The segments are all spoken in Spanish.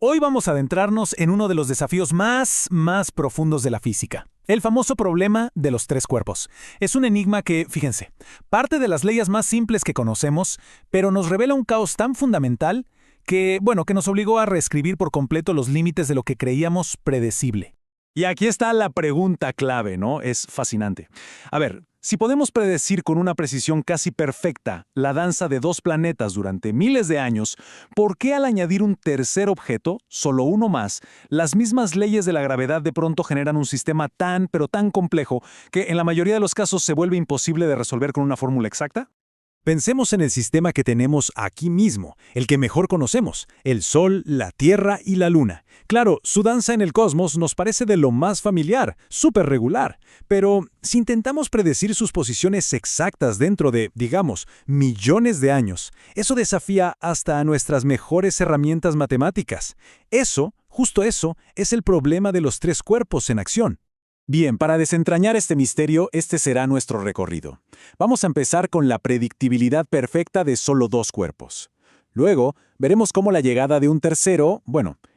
Hoy vamos a adentrarnos en uno de los desafíos más profundos de la física. El famoso problema de los tres cuerpos. Es un enigma que, fíjense, parte de las leyes más simples que conocemos, pero nos revela un caos tan fundamental que nos obligó a reescribir por completo los límites de lo que creíamos predecible. Y aquí está la pregunta clave, ¿no? Es fascinante. A ver, si podemos predecir con una precisión casi perfecta la danza de dos planetas durante miles de años, ¿por qué al añadir un tercer objeto, solo uno más, las mismas leyes de la gravedad de pronto generan un sistema pero tan complejo que en la mayoría de los casos se vuelve imposible de resolver con una fórmula exacta? Pensemos en el sistema que tenemos aquí mismo, el que mejor conocemos, el Sol, la Tierra y la Luna. Claro, su danza en el cosmos nos parece de lo más familiar, súper regular, pero si intentamos predecir sus posiciones exactas dentro de, digamos, millones de años, eso desafía hasta a nuestras mejores herramientas matemáticas. Justo eso, es el problema de los tres cuerpos en acción. Bien, para desentrañar este misterio, este será nuestro recorrido. Vamos a empezar con la predictibilidad perfecta de solo dos cuerpos. Luego, veremos cómo la llegada de un tercero,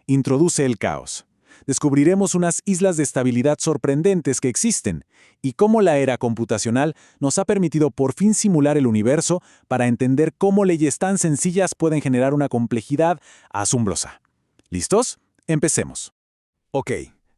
introduce el caos. Descubriremos unas islas de estabilidad sorprendentes que existen y cómo la era computacional nos ha permitido por fin simular el universo para entender cómo leyes tan sencillas pueden generar una complejidad asombrosa. ¿Listos? Empecemos. Ok.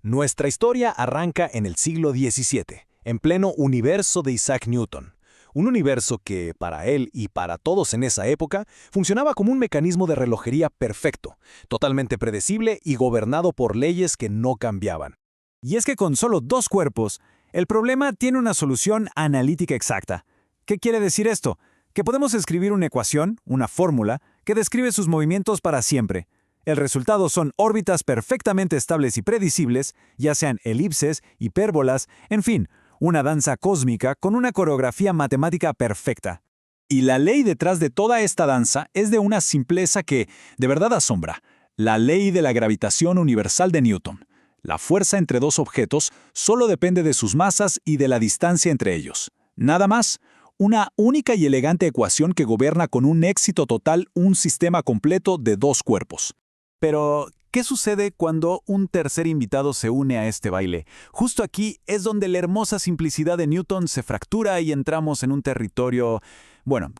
Nuestra historia arranca en el siglo XVII, en pleno universo de Isaac Newton. Un universo que, para él y para todos en esa época, funcionaba como un mecanismo de relojería perfecto, totalmente predecible y gobernado por leyes que no cambiaban. Y es que con solo dos cuerpos, el problema tiene una solución analítica exacta. ¿Qué quiere decir esto? Que podemos escribir una ecuación, una fórmula, que describe sus movimientos para siempre. El resultado son órbitas perfectamente estables y predecibles, ya sean elipses, hipérbolas, en fin, una danza cósmica con una coreografía matemática perfecta. Y la ley detrás de toda esta danza es de una simpleza que, de verdad, asombra. La ley de la gravitación universal de Newton. La fuerza entre dos objetos solo depende de sus masas y de la distancia entre ellos. Nada más, una única y elegante ecuación que gobierna con un éxito total un sistema completo de dos cuerpos. Pero, ¿qué sucede cuando un tercer invitado se une a este baile? Justo aquí es donde la hermosa simplicidad de Newton se fractura y entramos en un territorio,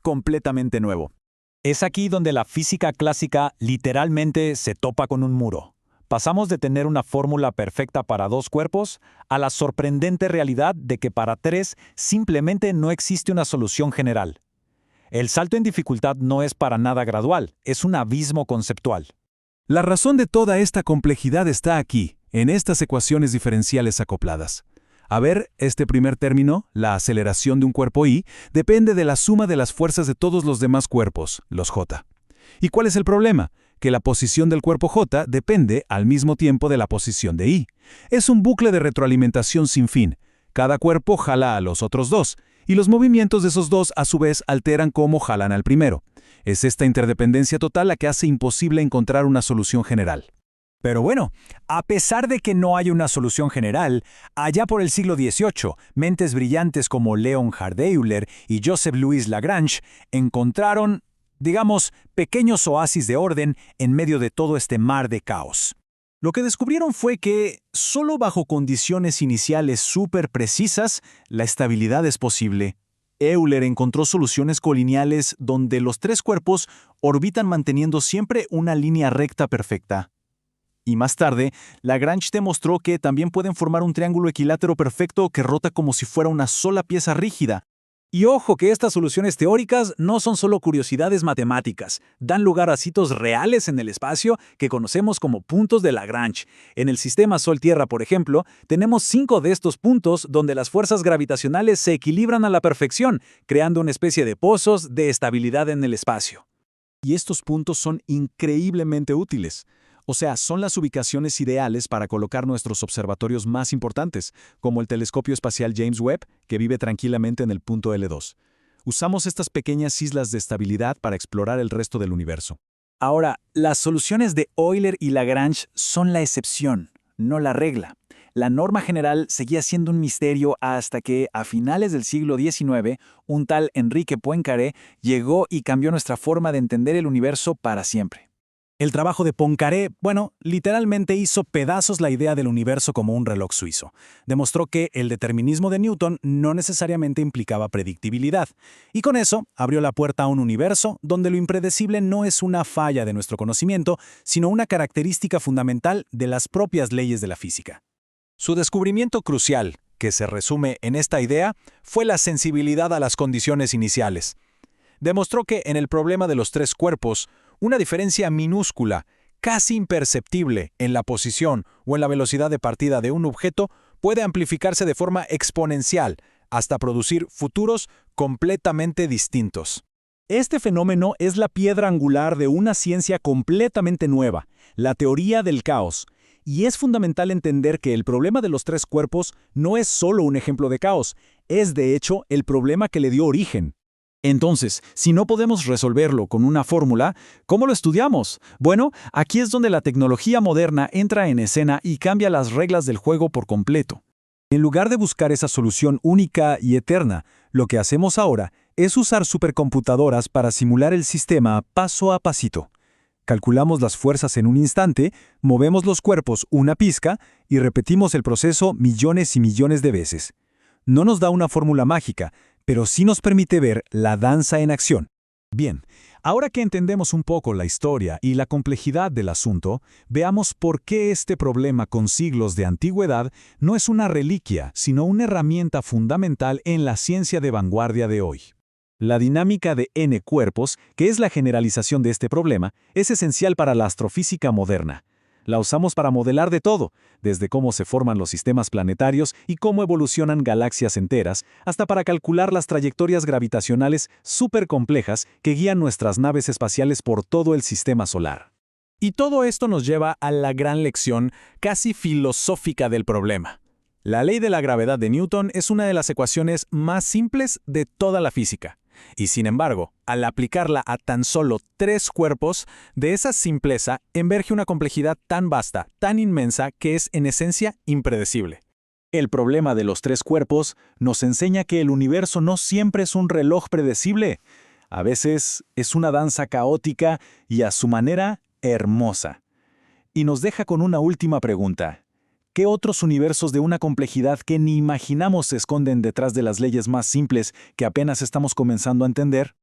completamente nuevo. Es aquí donde la física clásica literalmente se topa con un muro. Pasamos de tener una fórmula perfecta para dos cuerpos a la sorprendente realidad de que para tres simplemente no existe una solución general. El salto en dificultad no es para nada gradual, es un abismo conceptual. La razón de toda esta complejidad está aquí, en estas ecuaciones diferenciales acopladas. A ver, este primer término, la aceleración de un cuerpo I, depende de la suma de las fuerzas de todos los demás cuerpos, los J. ¿Y cuál es el problema? Que la posición del cuerpo J depende al mismo tiempo de la posición de I. Es un bucle de retroalimentación sin fin. Cada cuerpo jala a los otros dos, y los movimientos de esos dos a su vez alteran cómo jalan al primero. Es esta interdependencia total la que hace imposible encontrar una solución general. Pero a pesar de que no hay una solución general, allá por el siglo XVIII, mentes brillantes como Leonhard Euler y Joseph Louis Lagrange encontraron, pequeños oasis de orden en medio de todo este mar de caos. Lo que descubrieron fue que, solo bajo condiciones iniciales súper precisas, la estabilidad es posible. Euler encontró soluciones colineales donde los tres cuerpos orbitan manteniendo siempre una línea recta perfecta. Y más tarde, Lagrange demostró que también pueden formar un triángulo equilátero perfecto que rota como si fuera una sola pieza rígida. Y ojo que estas soluciones teóricas no son solo curiosidades matemáticas, dan lugar a sitios reales en el espacio que conocemos como puntos de Lagrange. En el sistema Sol-Tierra, por ejemplo, tenemos 5 de estos puntos donde las fuerzas gravitacionales se equilibran a la perfección, creando una especie de pozos de estabilidad en el espacio. Y estos puntos son increíblemente útiles. O sea, son las ubicaciones ideales para colocar nuestros observatorios más importantes, como el telescopio espacial James Webb, que vive tranquilamente en el punto L2. Usamos estas pequeñas islas de estabilidad para explorar el resto del universo. Ahora, las soluciones de Euler y Lagrange son la excepción, no la regla. La norma general seguía siendo un misterio hasta que, a finales del siglo XIX, un tal Enrique Poincaré llegó y cambió nuestra forma de entender el universo para siempre. El trabajo de Poincaré, literalmente hizo pedazos la idea del universo como un reloj suizo. Demostró que el determinismo de Newton no necesariamente implicaba predictibilidad. Y con eso abrió la puerta a un universo donde lo impredecible no es una falla de nuestro conocimiento, sino una característica fundamental de las propias leyes de la física. Su descubrimiento crucial, que se resume en esta idea, fue la sensibilidad a las condiciones iniciales. Demostró que en el problema de los tres cuerpos, una diferencia minúscula, casi imperceptible en la posición o en la velocidad de partida de un objeto puede amplificarse de forma exponencial hasta producir futuros completamente distintos. Este fenómeno es la piedra angular de una ciencia completamente nueva, la teoría del caos. Y es fundamental entender que el problema de los tres cuerpos no es solo un ejemplo de caos, es de hecho el problema que le dio origen. Entonces, si no podemos resolverlo con una fórmula, ¿cómo lo estudiamos? Bueno, aquí es donde la tecnología moderna entra en escena y cambia las reglas del juego por completo. En lugar de buscar esa solución única y eterna, lo que hacemos ahora es usar supercomputadoras para simular el sistema paso a pasito. Calculamos las fuerzas en un instante, movemos los cuerpos una pizca y repetimos el proceso millones y millones de veces. No nos da una fórmula mágica, pero sí nos permite ver la danza en acción. Bien, ahora que entendemos un poco la historia y la complejidad del asunto, veamos por qué este problema con siglos de antigüedad no es una reliquia, sino una herramienta fundamental en la ciencia de vanguardia de hoy. La dinámica de n cuerpos, que es la generalización de este problema, es esencial para la astrofísica moderna. La usamos para modelar de todo, desde cómo se forman los sistemas planetarios y cómo evolucionan galaxias enteras, hasta para calcular las trayectorias gravitacionales supercomplejas que guían nuestras naves espaciales por todo el sistema solar. Y todo esto nos lleva a la gran lección casi filosófica del problema. La ley de la gravedad de Newton es una de las ecuaciones más simples de toda la física. Y sin embargo, al aplicarla a tan solo tres cuerpos, de esa simpleza emerge una complejidad tan vasta, tan inmensa, que es en esencia impredecible. El problema de los tres cuerpos nos enseña que el universo no siempre es un reloj predecible. A veces es una danza caótica y a su manera hermosa. Y nos deja con una última pregunta. ¿Qué otros universos de una complejidad que ni imaginamos se esconden detrás de las leyes más simples que apenas estamos comenzando a entender?